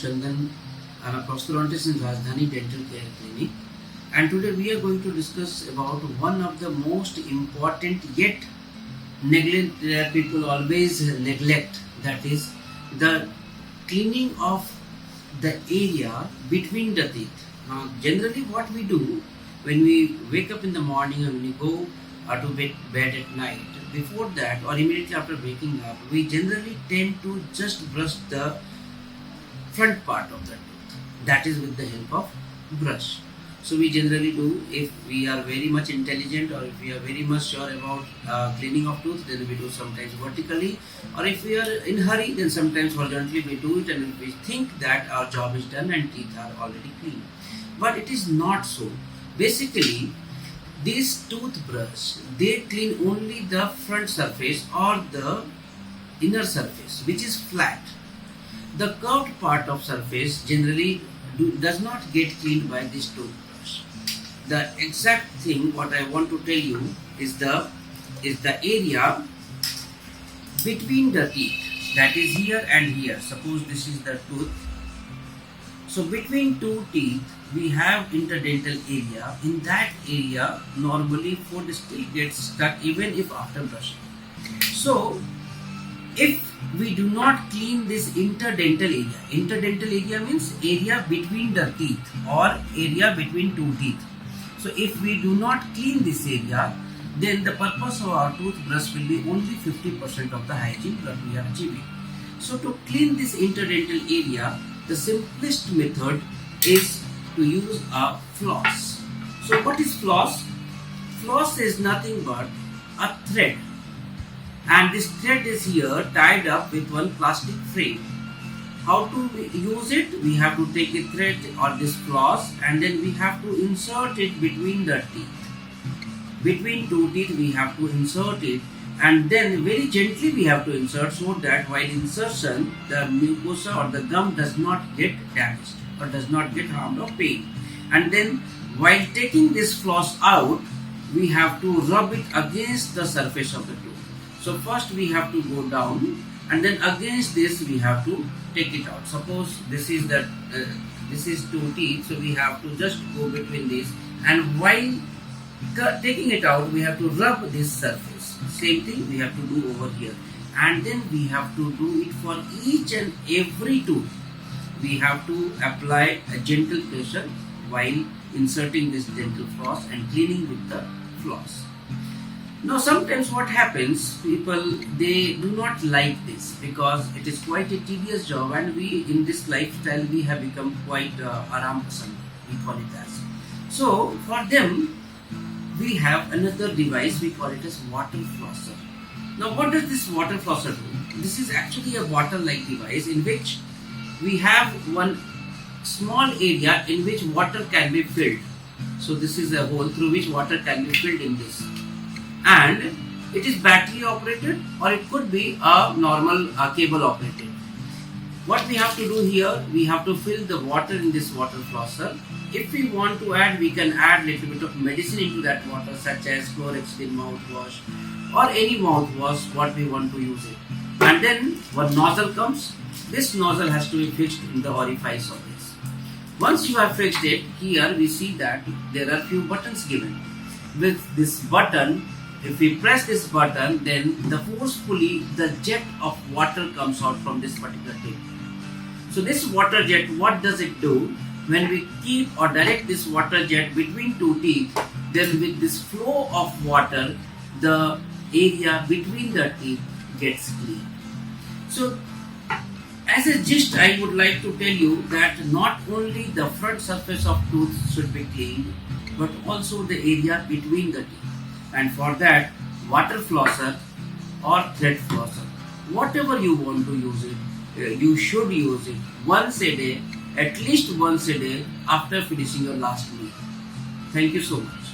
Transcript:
Chandan. I'm a prosthodontist in Rajdhani Dental Care Clinic, and today we are going to discuss about one of the most important yet people always neglect, that is the cleaning of the area between the teeth. Now, generally, what we do when we wake up in the morning and when we go to bed at night, before that or immediately after waking up, we generally tend to just brush the front part of the tooth, that is with the help of brush. So we generally do, if we are very much intelligent or if we are very much sure about cleaning of tooth, then we do sometimes vertically, or if we are in hurry, then sometimes horizontally we do it, and we think that our job is done and teeth are already clean. But it is not so. Basically, this toothbrush, they clean only the front surface or the inner surface, which is flat. The curved part of surface generally does not get cleaned by this toothbrush. The exact thing what I want to tell you is the area between the teeth, that is here and here. Suppose this is the tooth. So between two teeth we have interdental area. In that area normally food still gets stuck even if after brushing. So if we do not clean this interdental area means area between the teeth or area between two teeth. So if we do not clean this area, then the purpose of our toothbrush will be only 50% of the hygiene that we are achieving. So to clean this interdental area, the simplest method is to use a floss. So what is floss? Floss is nothing but a thread, and this thread is here tied up with one plastic frame. How to use it? We have to take a thread or this floss, and then we have to insert it between the teeth. Between two teeth we have to insert it, and then very gently we have to insert, so that while insertion the mucosa or the gum does not get damaged or does not get harmed or pain. And then while taking this floss out, we have to rub it against the surface of the tooth. So first we have to go down, and then against this we have to take it out. Suppose this is two teeth, so we have to just go between these, and while taking it out we have to rub this surface. Same thing we have to do over here, and then we have to do it for each and every tooth. We have to apply a gentle pressure while inserting this dental floss and cleaning with the floss. Now sometimes what happens, people they do not like this because it is quite a tedious job, and we in this lifestyle we have become quite aram pasand, we call it as. So for them we have another device, we call it as water flosser. Now what does this water flosser do? This is actually a water like device in which we have one small area in which water can be filled. So this is a hole through which water can be filled in this, and it is battery operated or it could be a normal cable operated. What we have to do here, we have to fill the water in this water flosser. If we want to add, we can add little bit of medicine into that water, such as chlorhexidine mouthwash or any mouthwash what we want to use it. And then one nozzle comes. This nozzle has to be fixed in the orifice of this. Once you have fixed it, here we see that there are few buttons given. With this button, if we press this button, then forcefully the jet of water comes out from this particular tip. So this water jet, what does it do? When we keep or direct this water jet between two teeth, then with this flow of water, the area between the teeth gets clean. So as a gist, I would like to tell you that not only the front surface of tooth should be cleaned, but also the area between the teeth. And for that, water flosser or thread flosser, whatever you want to use it, you should use it once a day, at least once a day after finishing your last meal. Thank you so much.